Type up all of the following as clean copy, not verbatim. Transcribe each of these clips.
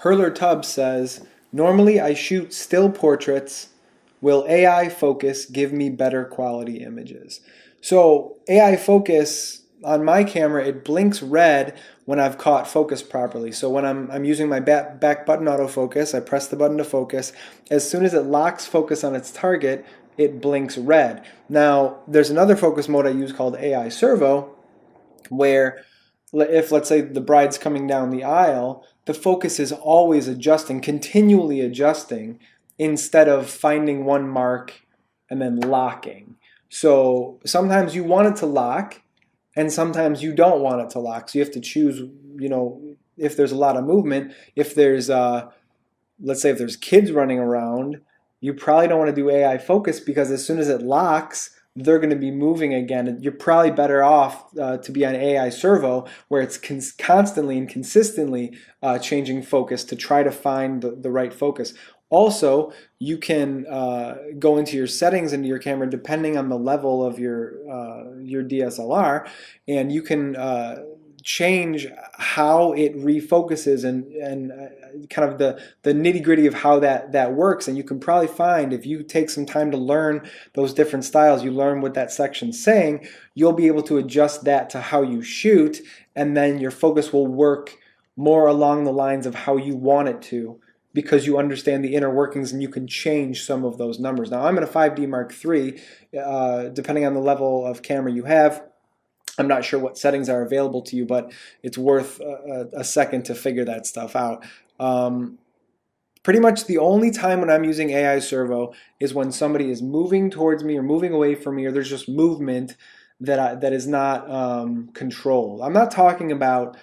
Hurler Tubbs says, normally I shoot still portraits. Will AI focus give me better quality images? So AI focus on my camera, it blinks red when I've caught focus properly. So when I'm using my back button autofocus, I press the button to focus. As soon as it locks focus on its target, it blinks red. Now, there's another focus mode I use called AI Servo, where if, let's say, the bride's coming down the aisle, the focus is always adjusting, continually adjusting, instead of finding one mark and then locking. So sometimes you want it to lock, and sometimes you don't want it to lock. So you have to choose, if there's a lot of movement, if there's, let's say if there's kids running around, you probably don't want to do AI focus, because as soon as it locks, they're going to be moving again. You're probably better off to be on AI Servo, where it's constantly and consistently changing focus to try to find the right focus. Also, you can go into your settings into your camera depending on the level of your DSLR, and you can change how it refocuses and kind of the nitty-gritty of how that works. And you can probably find, if you take some time to learn those different styles, you learn what that section's saying, you'll be able to adjust that to how you shoot, and then your focus will work more along the lines of how you want it to, because you understand the inner workings and you can change some of those numbers. Now, I'm at a 5D Mark III. Depending on the level of camera you have, I'm not sure what settings are available to you, but it's worth a second to figure that stuff out. Pretty much the only time when I'm using AI Servo is when somebody is moving towards me or moving away from me, or there's just movement that is not controlled. I'm not talking about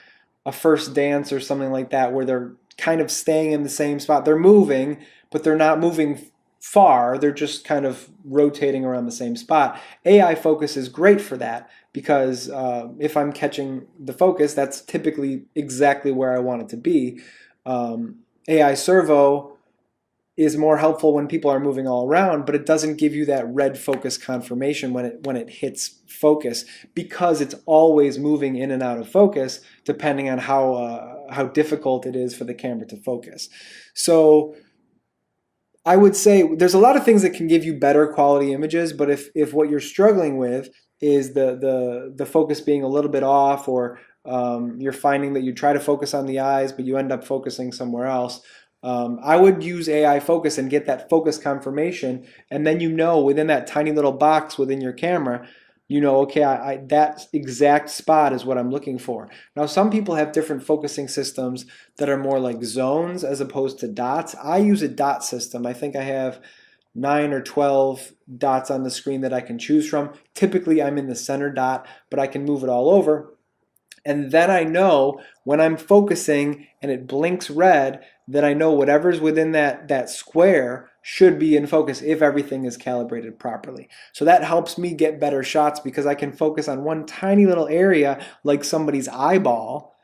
a first dance or something like that where they're kind of staying in the same spot. They're moving, but they're not moving far. They're just kind of rotating around the same spot. AI focus is great for that, because if I'm catching the focus, that's typically exactly where I want it to be. AI Servo is more helpful when people are moving all around, but it doesn't give you that red focus confirmation when it hits focus, because it's always moving in and out of focus depending on how difficult it is for the camera to focus. So I would say there's a lot of things that can give you better quality images, but if what you're struggling with is the focus being a little bit off, or you're finding that you try to focus on the eyes but you end up focusing somewhere else, I would use AI focus and get that focus confirmation, and then within that tiny little box within your camera, okay, that exact spot is what I'm looking for. Now, some people have different focusing systems that are more like zones as opposed to dots. I use a dot system. I think I have 9 or 12 dots on the screen that I can choose from. Typically, I'm in the center dot, but I can move it all over. And then I know when I'm focusing and it blinks red, that I know whatever's within that square should be in focus if everything is calibrated properly. So that helps me get better shots, because I can focus on one tiny little area like somebody's eyeball,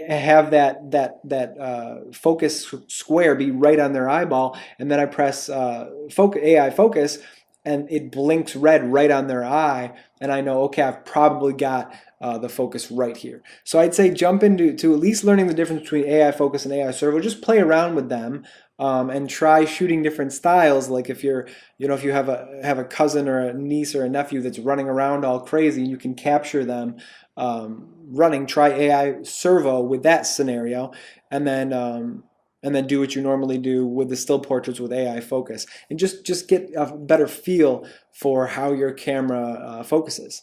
have that focus square be right on their eyeball, and then I press AI focus, and it blinks red right on their eye, and I know, okay, I've probably got the focus right here. So I'd say jump into at least learning the difference between AI focus and AI Servo. Just play around with them and try shooting different styles. Like if you have a cousin or a niece or a nephew that's running around all crazy, you can capture them running. Try AI Servo with that scenario, and then do what you normally do with the still portraits with AI focus, and just get a better feel for how your camera focuses.